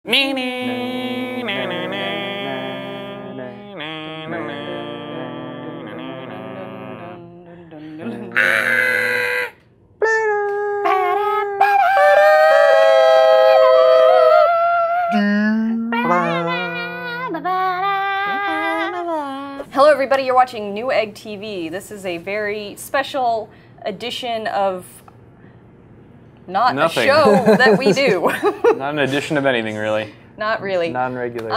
Hello everybody, you're watching Newegg TV. This is a very special edition of not a show that we do. Not an edition of anything, really. Not really. Non-regular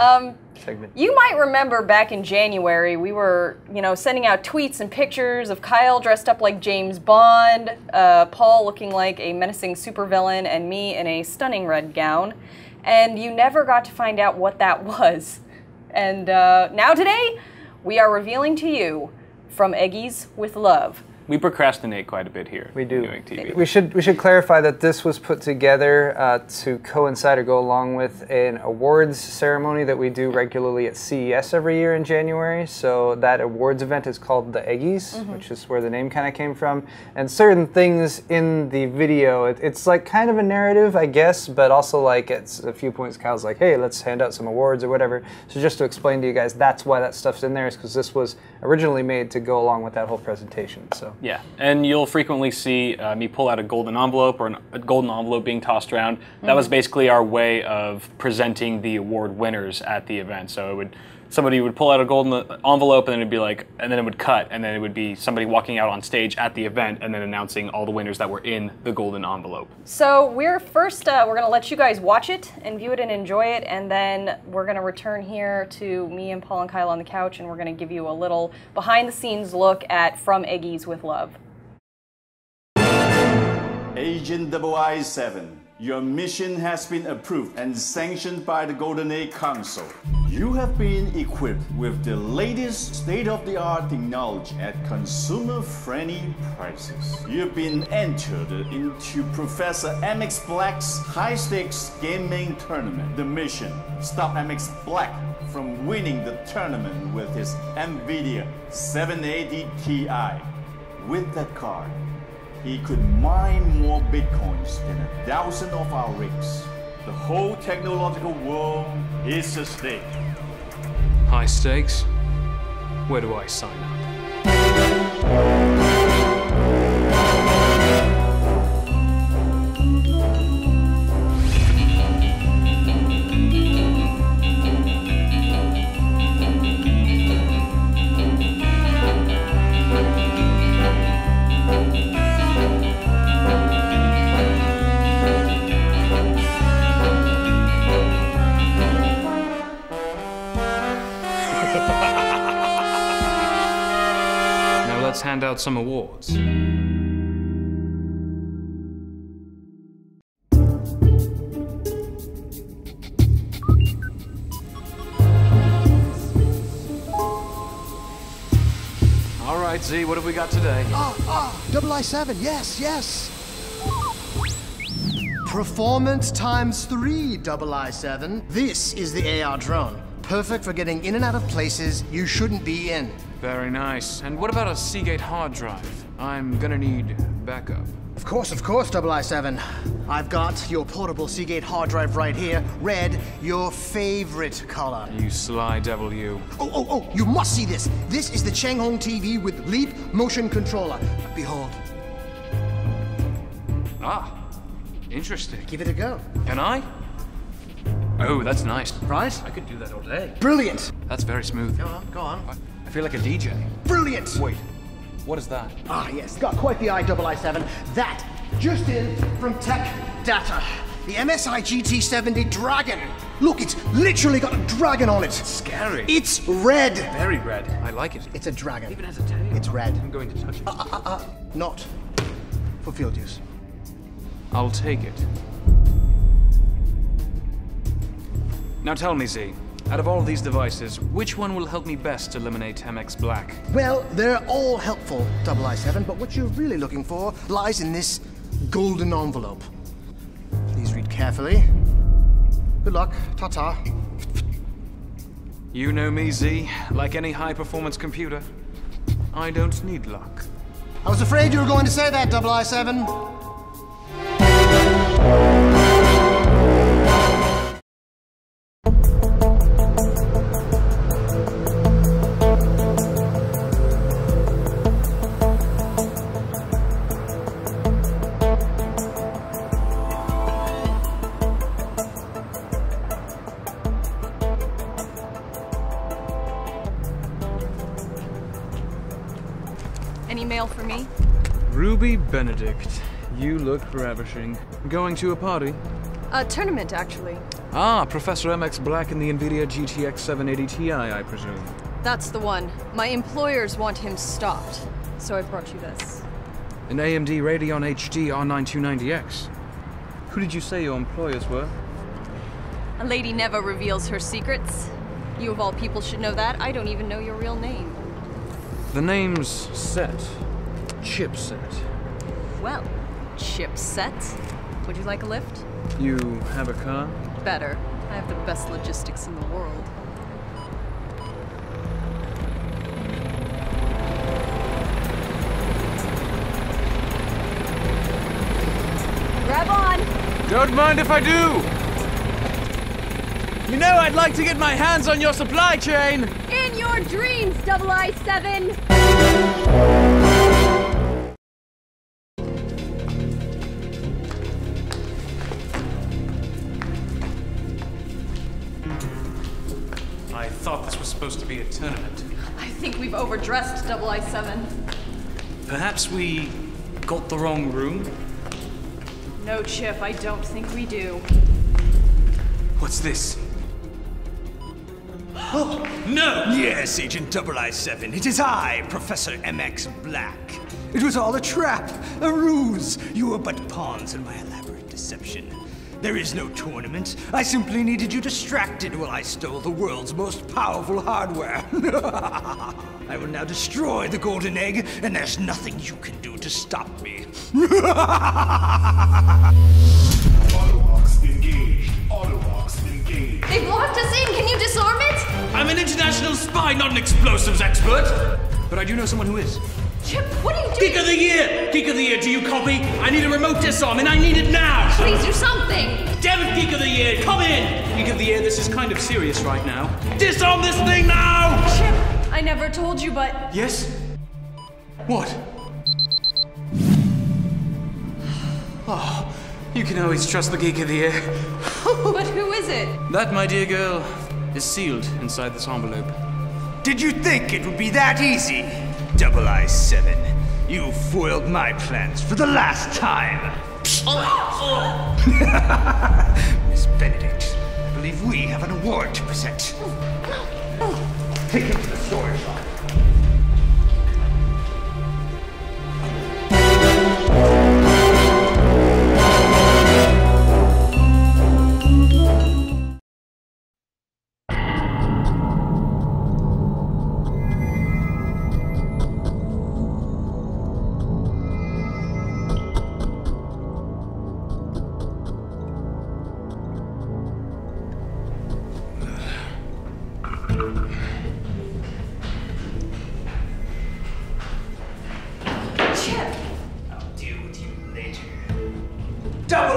segment. You might remember back in January, we were, sending out tweets and pictures of Kyle dressed up like James Bond, Paul looking like a menacing supervillain, and me in a stunning red gown. And you never got to find out what that was. And now today, we are revealing to you From Eggies with Love. We procrastinate quite a bit here. We do. TV. We should clarify that this was put together to coincide or go along with an awards ceremony that we do regularly at CES every year in January. So that awards event is called the Eggies, which is where the name kind of came from. And certain things in the video, it's like kind of a narrative, I guess, but also like at a few points Kyle's like, hey, let's hand out some awards or whatever. So just to explain to you guys, that's why that stuff's in there, is because this was originally made to go along with that whole presentation. So. Yeah, and you'll frequently see me pull out a golden envelope, or a golden envelope being tossed around. That was basically our way of presenting the award winners at the event. So somebody would pull out a golden envelope, and then it'd be like, and then it would cut, and then it would be somebody walking out on stage at the event and then announcing all the winners that were in the golden envelope. So we're gonna let you guys watch it and view it and enjoy it, and then we're gonna return here to me and Paul and Kyle on the couch, and we're gonna give you a little behind-the-scenes look at From Eggies with Love. Agent 007, your mission has been approved and sanctioned by the Golden Age Council. You have been equipped with the latest state-of-the-art technology at consumer-friendly prices. You've been entered into Professor MX Black's high-stakes gaming tournament. The mission: stop MX Black from winning the tournament with his NVIDIA 780 Ti. With that card, he could mine more bitcoins than 1,000 of our rigs. The whole technological world is at stake. High stakes? Where do I sign up? Now let's hand out some awards. All right, Z, what have we got today? 007, yes. Performance times 3, 007. This is the AR drone. Perfect for getting in and out of places you shouldn't be in. Very nice. And what about a Seagate hard drive? I'm gonna need backup. Of course, 007. I've got your portable Seagate hard drive right here. Red, your favorite color. You sly devil, you. Oh, you must see this. This is the Changhong TV with Leap motion controller. Behold. Ah, interesting. Give it a go. Can I? Oh, that's nice. Right? I could do that all day. Brilliant. That's very smooth. Go on. I feel like a DJ. Brilliant. Wait, what is that? Ah, yes, got quite the eye, 007. That just in from Tech Data. The Msi Gt70 Dragon. Look, it's literally got a dragon on it. Scary. It's red. Very red. I like it. It's a dragon. It even has a tail. It's red. I'm going to touch it. Not for field use. I'll take it. Now tell me, Z, out of all these devices, which one will help me best eliminate MX Black? Well, they're all helpful, 007, but what you're really looking for lies in this golden envelope. Please read carefully. Good luck. Ta-ta. You know me, Z. Like any high-performance computer, I don't need luck. I was afraid you were going to say that, 007. mail for me? Ruby Benedict, you look ravishing. Going to a party? A tournament, actually. Ah, Professor MX Black in the NVIDIA GTX 780 Ti, I presume. That's the one. My employers want him stopped, so I brought you this. An AMD Radeon HD R9290X. Who did you say your employers were? A lady never reveals her secrets. You of all people should know that. I don't even know your real name. The name's Set. Chipset. Well, chipset. Would you like a lift? You have a car? Better. I have the best logistics in the world. Grab on! Don't mind if I do! You know I'd like to get my hands on your supply chain! In your dreams, I-7! I thought this was supposed to be a tournament. I think we've overdressed I-7. Perhaps we got the wrong room? No, Chip, I don't think we do. What's this? Oh, no! Yes, Agent I-7. It is I, Professor MX Black. It was all a trap, a ruse. You were but pawns in my elaborate deception. There is no tournament. I simply needed you distracted while I stole the world's most powerful hardware. I will now destroy the golden egg, and there's nothing you can do to stop me. Autobox engaged. Autobox engaged. They've locked us in! Can you disarm it? I'm an international spy, not an explosives expert! But I do know someone who is. Chip, what are you doing? Geek of the Year! Geek of the Year, do you copy? I need a remote disarm, and I need it now! Please do something! Damn it, Geek of the Year, come in! Geek of the Year, this is kind of serious right now. Disarm this thing now! Chip, I never told you, but... Yes? What? Oh, you can always trust the Geek of the Year. But who is it? That, my dear girl, is sealed inside this envelope. Did you think it would be that easy? I-7, you foiled my plans for the last time. Miss Benedict, I believe we have an award to present. Take him to the storage room.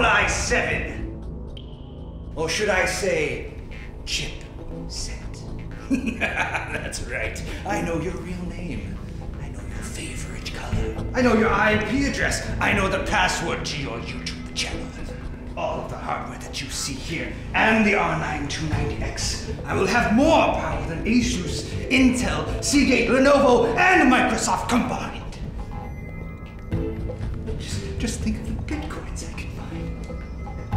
I-7! Or should I say, Chipset? That's right. I know your real name. I know your favorite color. I know your IP address. I know the password to your YouTube channel. All of the hardware that you see here, and the R9290X. I will have more power than Asus, Intel, Seagate, Lenovo, and Microsoft combined. Just think of the bitcoins I can find.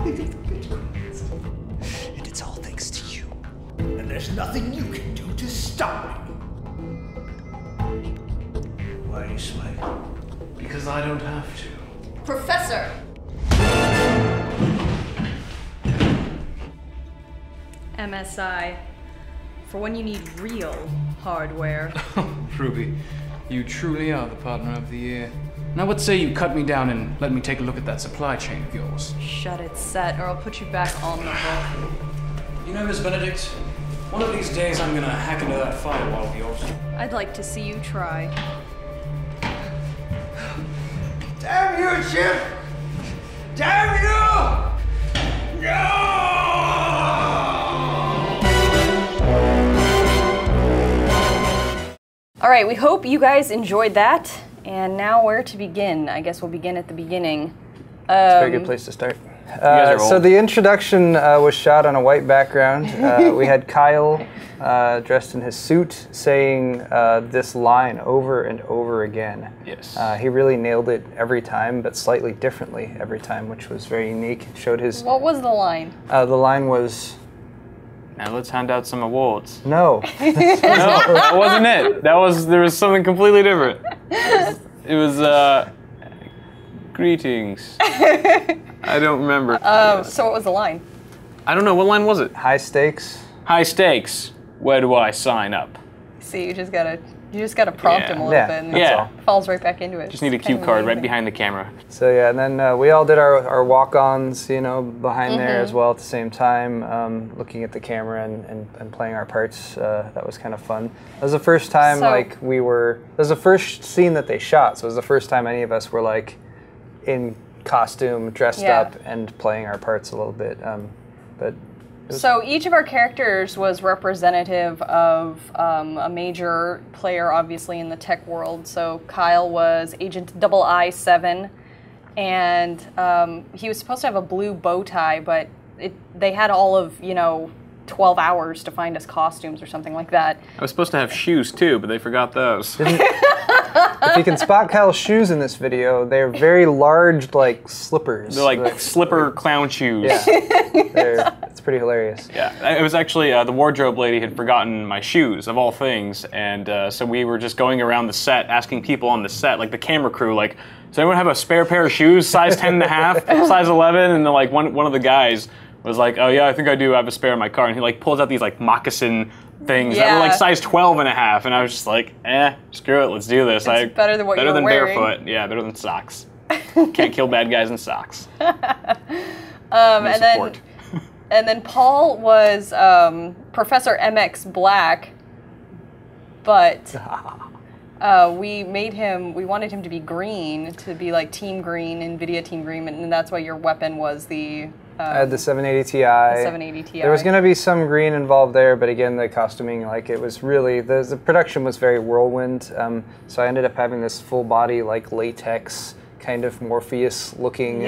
Think of the bitcoins. And it's all thanks to you. And there's nothing you can do to stop me. Why are you smiling? Because I don't have to. Professor! MSI. For when you need real hardware. Ruby, you truly are the partner of the year. Now what say you cut me down and let me take a look at that supply chain of yours? Shut it, Set, or I'll put you back on the hook. You know, Miss Benedict, one of these days I'm gonna hack into that firewall of yours. I'd like to see you try. Damn you, Chip! Damn you! No! All right, we hope you guys enjoyed that. And now where to begin? I guess we'll begin at the beginning. It's a very good place to start. guys are So old. the introduction was shot on a white background. We had Kyle dressed in his suit saying this line over and over again. Yes. He really nailed it every time, but slightly differently every time, which was very unique. Showed his. What was the line? The line was. Now let's hand out some awards. No. No, that wasn't it. There was something completely different. It was greetings. I don't remember. So what was the line? I don't know, what line was it? High stakes. High stakes. Where do I sign up? See, you just gotta prompt him a little Yeah. bit, and Yeah. it falls right back into it. Just need a It's cue kind of card right amazing. behind the camera. So yeah, and then we all did our walk-ons, behind there as well at the same time, looking at the camera and playing our parts. That was kind of fun. That was the first time that was the first scene that they shot. So it was the first time any of us were like in costume, dressed up, and playing our parts a little bit. So each of our characters was representative of a major player, obviously, in the tech world. So Kyle was Agent 007, and he was supposed to have a blue bow tie, but they had all of, 12 hours to find us costumes or something like that. I was supposed to have shoes too, but they forgot those. If you can spot Kyle's shoes in this video, they're very large, like slippers. They're like slipper clown shoes. Yeah, it's pretty hilarious. Yeah, it was actually the wardrobe lady had forgotten my shoes, of all things, and so we were just going around the set asking people on the set, like the camera crew, like, does anyone have a spare pair of shoes, size 10 and a half, size 11? And then like one of the guys was like, oh yeah, I think I do have a spare in my car, and he like pulls out these like moccasin things that were like size 12 and a half, and I was just like, screw it, let's do this. It's better than what you were wearing. Barefoot, yeah, better than socks. Can't kill bad guys in socks. And then Paul was Professor MX Black, but we wanted him to be green, to be like Team Green, NVIDIA Team Green, and that's why your weapon was the... I had the 780 Ti. The 780 Ti. There was going to be some green involved there, but again, the costuming, like, it was really, the production was very whirlwind, so I ended up having this full body, like, latex, kind of Morpheus-looking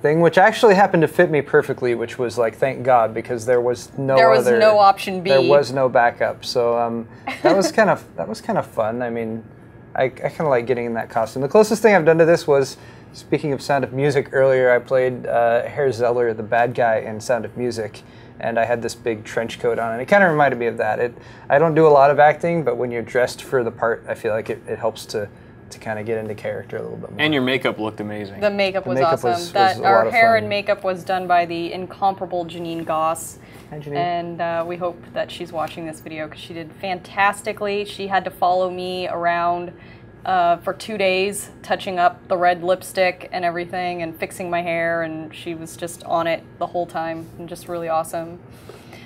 thing, which actually happened to fit me perfectly, which was, like, thank God, because there was no option B. There was no backup, so that was kind of fun. I mean, I kind of like getting in that costume. The closest thing I've done to this was, speaking of Sound of Music, earlier I played Herr Zeller, the bad guy in Sound of Music, and I had this big trench coat on, and it kind of reminded me of that. I don't do a lot of acting, but when you're dressed for the part, I feel like it helps to kind of get into character a little bit more. And your makeup looked amazing. The makeup was awesome. Our hair and makeup was done by the incomparable Janine Goss. Hi, Janine. And we hope that she's watching this video because she did fantastically. She had to follow me around for 2 days, touching up the red lipstick and everything and fixing my hair, and she was just on it the whole time and just really awesome.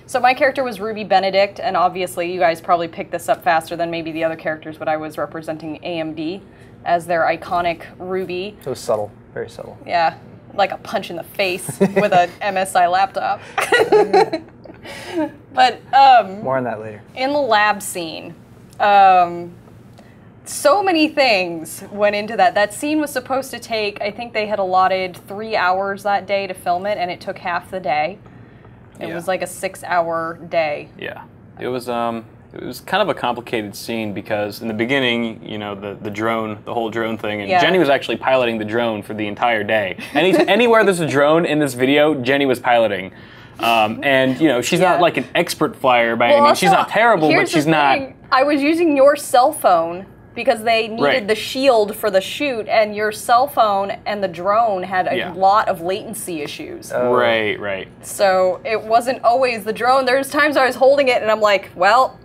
So my character was Ruby Benedict, and obviously you guys probably picked this up faster than maybe the other characters, but I was representing AMD as their iconic Ruby. It was subtle, very subtle. Yeah, like a punch in the face with a MSI laptop. But more on that later. In the lab scene, so many things went into that. That scene was supposed to take, I think they had allotted 3 hours that day to film it, and it took half the day. It was like a 6-hour day. Yeah, it was kind of a complicated scene because in the beginning, the drone, the whole drone thing, and Jenny was actually piloting the drone for the entire day. Anywhere there's a drone in this video, Jenny was piloting. And she's not like an expert flyer by any means. She's not terrible, but she's not. I was using your cell phone because they needed the shield for the shoot, and your cell phone and the drone had a lot of latency issues. Right. So it wasn't always the drone. There's times I was holding it and I'm like, well,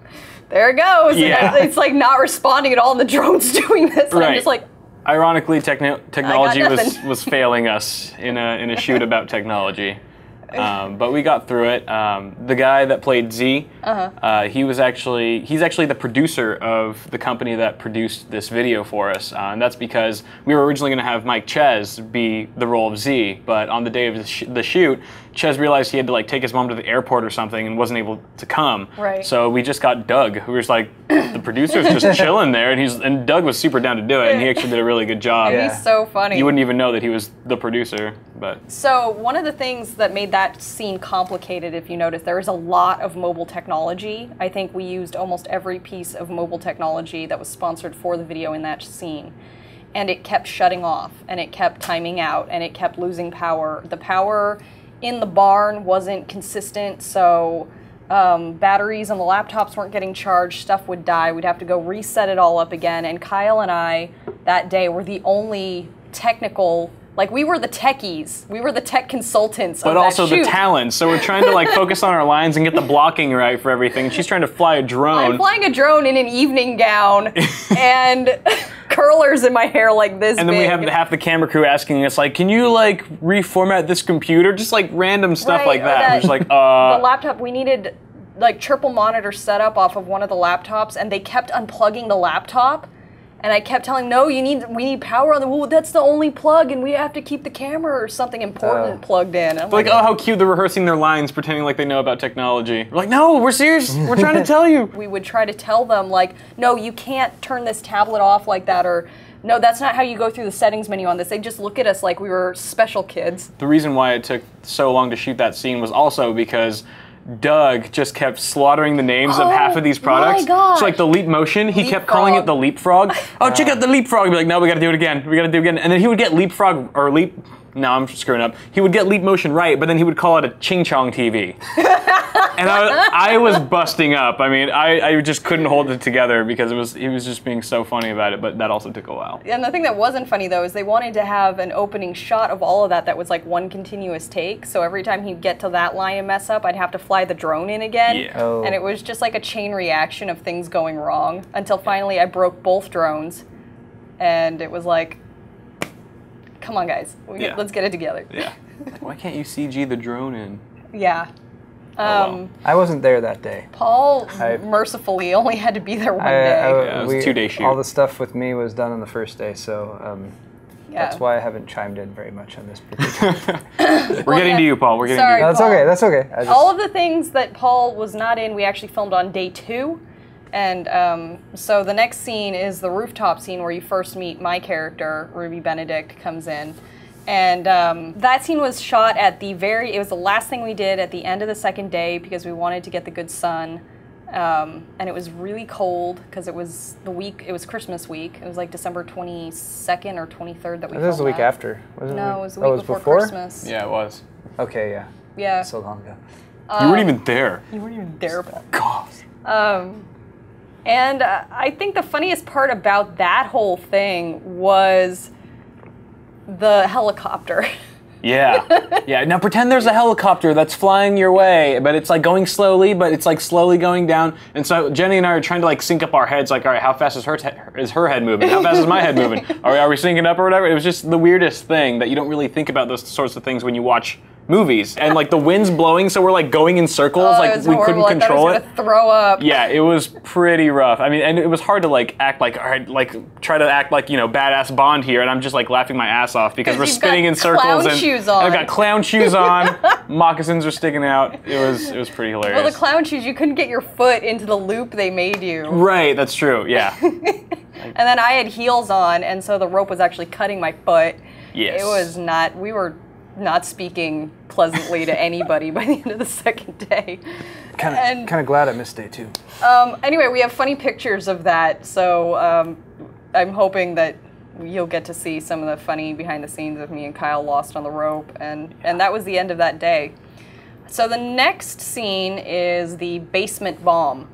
there it goes. Yeah. And it's like not responding at all, and the drone's doing this. And I'm just like, ironically, technology was failing us in a shoot about technology. But we got through it. The guy that played Z, he's actually the producer of the company that produced this video for us, and that's because we were originally going to have Mike Ches be the role of Z, but on the day of the shoot, Ches realized he had to like take his mom to the airport or something and wasn't able to come. Right. So we just got Doug, who was like the producer's just chilling there, and Doug was super down to do it, and he actually did a really good job. And he's so funny. You wouldn't even know that he was the producer, But So one of the things that made that scene complicated, if you notice, there is a lot of mobile technology. I think we used almost every piece of mobile technology that was sponsored for the video in that scene. And it kept shutting off, and it kept timing out, and it kept losing power. The power in the barn wasn't consistent, so batteries on the laptops weren't getting charged, stuff would die, we'd have to go reset it all up again, and Kyle and I, that day, were the only technical, like, we were the techies, we were the tech consultants but of also that shoot. the talent. So we're trying to like focus on our lines and get the blocking right for everything. She's trying to fly a drone. I'm flying a drone in an evening gown, and curlers in my hair like this And then big. we have half the camera crew asking us, like, can you, like, reformat this computer? Just, like, random stuff Right, like or that. We're just like, the laptop, we needed, like, triple monitor setup off of one of the laptops, and they kept unplugging the laptop, and I kept telling, no, we need power on the, well, that's the only plug, and we have to keep the camera or something important plugged in. I'm like, oh, how cute, they're rehearsing their lines, pretending like they know about technology. We're like, no, we're serious. We're trying to tell you. We would try to tell them, like, no, you can't turn this tablet off like that, or no, that's not how you go through the settings menu on this. They just look at us like we were special kids. The reason why it took so long to shoot that scene was also because Doug just kept slaughtering the names of half of these products. My gosh. So like the Leap Motion, he kept calling it the Leapfrog. Oh, check out the Leapfrog. He'd be like, no, we gotta do it again. We gotta do it again. And then he would get Leapfrog, or Leap, no, I'm screwing up. He would get Leap Motion right, but then he would call it a Ching Chong TV. And I was busting up. I mean, I just couldn't hold it together because he was just being so funny about it, but that also took a while. And the thing that wasn't funny, though, is they wanted to have an opening shot of all of that was like one continuous take, so every time he'd get to that line and mess up, I'd have to fly the drone in again. Yeah. Oh. And it was just like a chain reaction of things going wrong, until finally I broke both drones, and it was like, come on, guys, let's get it together. Yeah. Like, why can't you CG the drone in? Yeah. Well. I wasn't there that day. Paul mercifully only had to be there one day. Yeah, it was a 2-day shoot. All the stuff with me was done on the first day, so that's why I haven't chimed in very much on this particular. We're getting to you, Paul. We're getting Sorry, to you. That's okay. That's okay. All of the things that Paul was not in, we actually filmed on day 2. And so the next scene is the rooftop scene where you first meet my character, Ruby Benedict, comes in. And that scene was shot at it was the last thing we did at the end of the second day because we wanted to get the good sun. And it was really cold because it was Christmas week. It was like December 22nd or 23rd that we filmed. This was the week that. after, wasn't it? No, it was the week before Christmas. Yeah, it was. Okay, yeah. Yeah. So long ago. You weren't even there. You weren't even there, Paul. God. And I think the funniest part about that whole thing was the helicopter. Yeah. Yeah. Now pretend there's a helicopter that's flying your way, but it's like going slowly, but it's like slowly going down. And so Jenny and I are trying to like sync up our heads, like, all right, how fast is her head moving? How fast is my head moving? Are we syncing up or whatever? It was just the weirdest thing that you don't really think about those sorts of things when you watch movies. And like the wind's blowing, so we're like going in circles, like we couldn't control it. I was gonna throw up. Yeah, it was pretty rough. I mean, and it was hard to like act like, all right, like try to act like, you know, badass Bond here, and I'm just like laughing my ass off because we're spinning in circles and shoes on. I've got clown shoes on, moccasins are sticking out. It was pretty hilarious. Well, the clown shoes, you couldn't get your foot into the loop they made you. Right, that's true. Yeah. And then I had heels on, and so the rope was actually cutting my foot. Yes. It was not. We were not speaking pleasantly to anybody by the end of the second day. Kind of glad I missed day 2. Anyway, we have funny pictures of that, so I'm hoping that you'll get to see some of the funny behind the scenes of me and Kyle lost on the rope, and that was the end of that day. So the next scene is the basement bomb.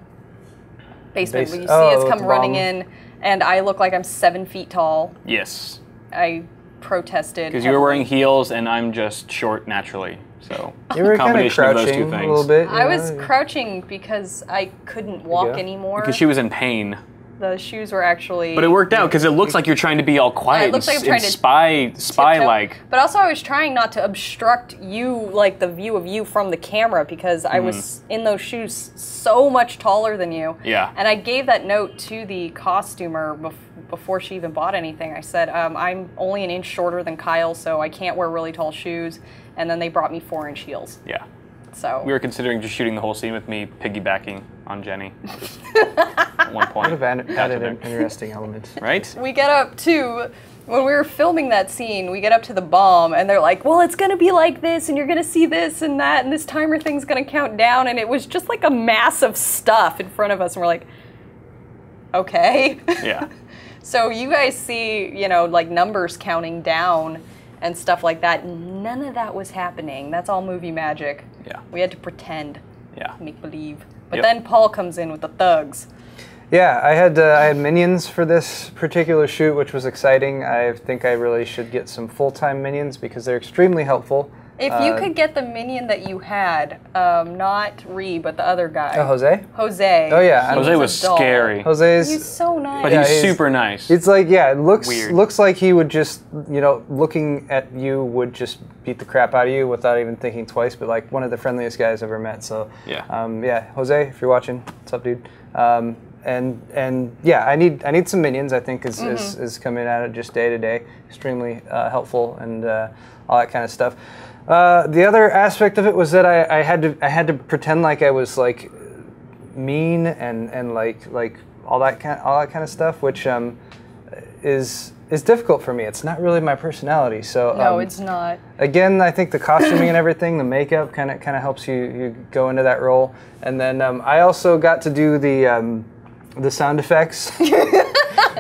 Basement, when you see us come running in, and I look like I'm 7 feet tall. Yes. I protested. Because you were wearing heels and I'm just short naturally. So you were kind of combination of those crouching two things. a little bit. I was crouching because I couldn't walk anymore. Because she was in pain. The shoes were actually... But it worked out because it looks like you're trying to be all quiet It looks like I'm trying to spy-like. But also I was trying not to obstruct you, like the view of you from the camera, because I was in those shoes so much taller than you. Yeah. And I gave that note to the costumer before she even bought anything. I said, I'm only an inch shorter than Kyle, so I can't wear really tall shoes. And then they brought me 4-inch heels. Yeah. So We were considering just shooting the whole scene with me piggybacking on Jenny. Just at one point. Would have added an interesting element. Right? we get up to, when we were filming that scene, we get up to the bomb and they're like, well, it's gonna be like this and you're gonna see this and that and this timer thing's gonna count down, and it was just like a mass of stuff in front of us and we're like, okay. Yeah. So you guys see, you know, like numbers counting down and stuff like that. None of that was happening. That's all movie magic. Yeah. We had to pretend. Yeah. Make believe. But Yep. then Paul comes in with the thugs. Yeah, I had minions for this particular shoot, which was exciting. I think I really should get some full-time minions because they're extremely helpful. If you could get the minion that you had, not Ree, but the other guy. Jose? Jose. Oh, yeah. He Jose was a doll. scary. Jose's... He's so nice. But Yeah, he's he's- super nice. It's like, yeah, it looks Weird. looks like he would just, you know, looking at you would just beat the crap out of you without even thinking twice, but like one of the friendliest guys I've ever met. So, Yeah. yeah, Jose, if you're watching, what's up, dude? And yeah, I need some minions. I think is coming at it just day to day, extremely helpful and all that kind of stuff. The other aspect of it was that I had to pretend like I was like mean and like all that kind of stuff, which is difficult for me. It's not really my personality. So No, it's not. again, I think the costuming and everything, the makeup kind of helps you go into that role. And then I also got to do the sound effects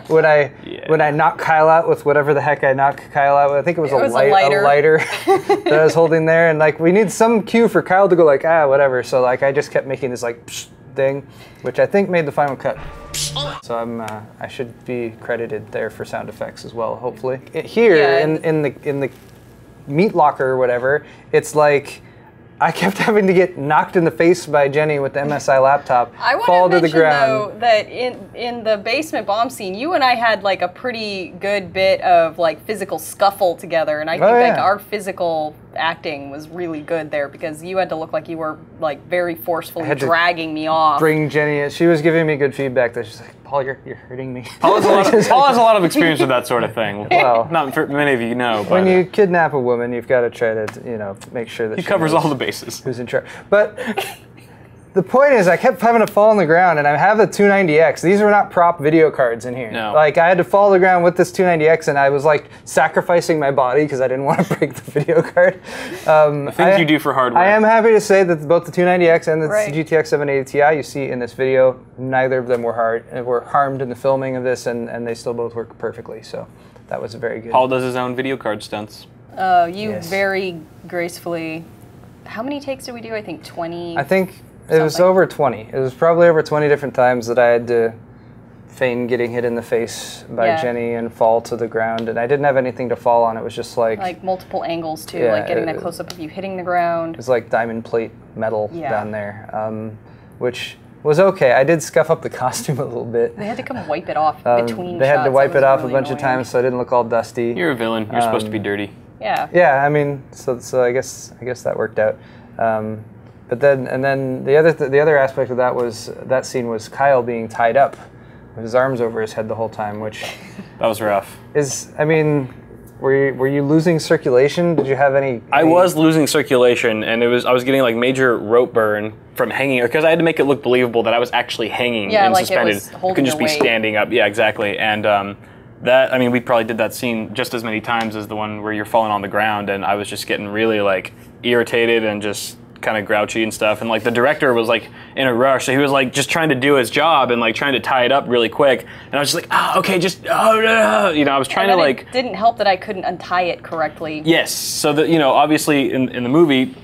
when I knocked Kyle out with whatever the heck I knocked Kyle out with. I think it was, a lighter that I was holding there, and like we need some cue for Kyle to go like whatever. So like I just kept making this like psh thing, which I think made the final cut. So I should be credited there for sound effects as well, hopefully. Here Yeah, in the meat locker or whatever, it's like I kept having to get knocked in the face by Jenny with the MSI laptop, I want fall to to the mention ground. though that in the basement bomb scene, you and I had like a pretty good bit of like physical scuffle together, and I think like yeah. our physical acting was really good there because you had to look like you were like very forcefully had to dragging me off. Bring Jenny in. She was giving me good feedback. That she's like, Paul, you're hurting me. Paul has a lot of experience with that sort of thing. Well, not for many of you know, but when you kidnap a woman, you've got to try to make sure that he she covers knows all the bases. who's in charge. But the point is, I kept having to fall on the ground, and I have the 290X. These were not prop video cards in here. No. Like, I had to fall on the ground with this 290X, and I was, like, sacrificing my body because I didn't want to break the video card. Things you do for hardware. I am happy to say that both the 290X and the Right. GTX 780 Ti you see in this video, neither of them were harmed in the filming of this, and they still both work perfectly. So that was very good. Paul does his own video card stunts. You Yes. very gracefully. How many takes did we do? I think 20. I think it was Something. over 20. It was probably over 20 different times that I had to feign getting hit in the face by Yeah. Jenny and fall to the ground. And I didn't have anything to fall on. It was just like multiple angles too, Yeah, like getting that it- close up of you hitting the ground. it was like diamond plate metal Yeah. down there, which was okay. I did scuff up the costume a little bit. They had to come wipe it off between They had to shots. wipe That it was off a really bunch of annoying. times so I didn't look all dusty. You're a villain. You're supposed to be dirty. Yeah. Yeah, I mean, so I guess that worked out. But then the other aspect of that scene was Kyle being tied up with his arms over his head the whole time, which That was rough. were you losing circulation? Did you have any? I was losing circulation, and I was getting like major rope burn from hanging, because I had to make it look believable that I was actually hanging Yeah, and like it suspended. was I holding couldn't just your be weight. standing up. Yeah, exactly. And we probably did that scene just as many times as the one where you're falling on the ground, and I was just getting really like irritated and just kind of grouchy and stuff. And like the director was like in a rush, so he was like just trying to do his job and like trying to tie it up really quick. And I was just like, okay, I was trying And to then like. it didn't help that I couldn't untie it correctly. Yes, so that obviously in the movie,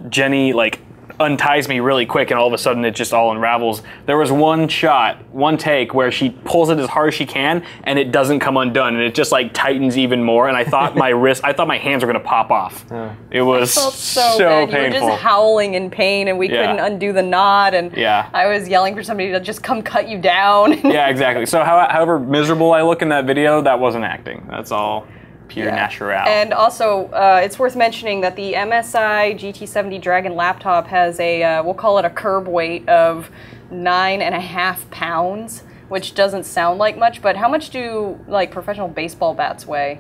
Jenny like unties me really quick, and all of a sudden it just all unravels. There was one take where she pulls it as hard as she can, and it doesn't come undone, and it just like tightens even more. And I thought my my hands were gonna pop off. It was I felt so bad. painful. You were just howling in pain, and we Yeah. couldn't undo the knot. And Yeah. I was yelling for somebody to just come cut you down. Yeah, exactly. So however miserable I look in that video, that wasn't acting. That's all pure natural. And also, it's worth mentioning that the MSI Gt70 Dragon laptop has a, we'll call it a curb weight of 9.5 pounds, which doesn't sound like much, but how much do like professional baseball bats weigh?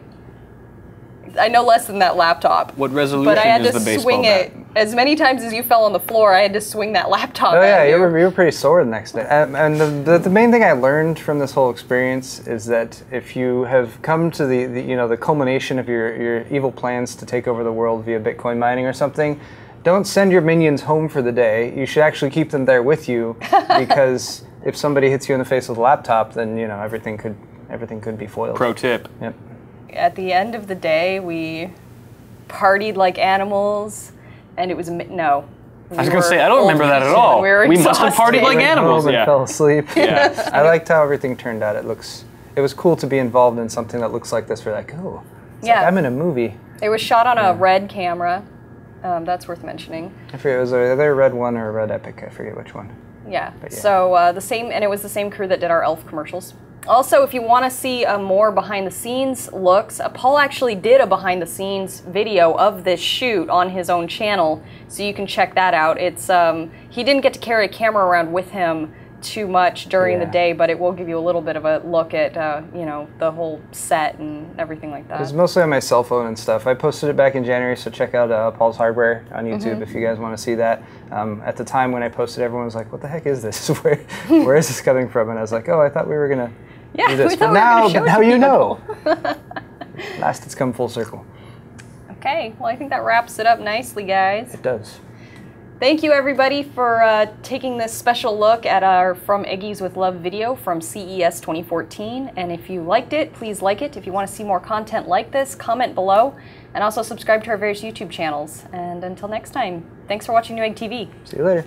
I know less than that laptop. What resolution But I had is to the baseball swing bat? it as many times as you fell on the floor. I had to swing that laptop. Oh yeah, at you were pretty sore the next day. And the main thing I learned from this whole experience is that if you have come to the culmination of your evil plans to take over the world via Bitcoin mining or something, don't send your minions home for the day. You should actually keep them there with you, because if somebody hits you in the face with a laptop, then everything could be foiled. Pro tip. Yep. At the end of the day, we partied like animals, and it was no. I was going to say, I don't remember that at all. We must have partied like animals. And Yeah. fell asleep. Yeah. I liked how everything turned out. It was cool to be involved in something that looks like this. We're like, oh, it's like I'm in a movie. It was shot on a Red camera. That's worth mentioning. I forget, was there a Red one or a Red Epic? I forget which one. Yeah. But yeah. So it was the same crew that did our Elf commercials. Also, if you want to see more behind-the-scenes looks, Paul actually did a behind-the-scenes video of this shoot on his own channel, so you can check that out. It's he didn't get to carry a camera around with him too much during the day, but it will give you a little bit of a look at the whole set and everything like that. It was mostly on my cell phone and stuff. I posted it back in January, so check out Paul's Hardware on YouTube if you guys want to see that. At the time when I posted, everyone was like, "What the heck is this? Where is this coming from?" And I was like, "Oh, I thought we were gonna do this." But now you know. Last, it's come full circle. Okay, well, I think that wraps it up nicely, guys. It does. Thank you, everybody, for taking this special look at our From Eggies with Love video from CES 2014. And if you liked it, please like it. If you want to see more content like this, comment below. And also subscribe to our various YouTube channels. And until next time, thanks for watching Newegg TV. See you later.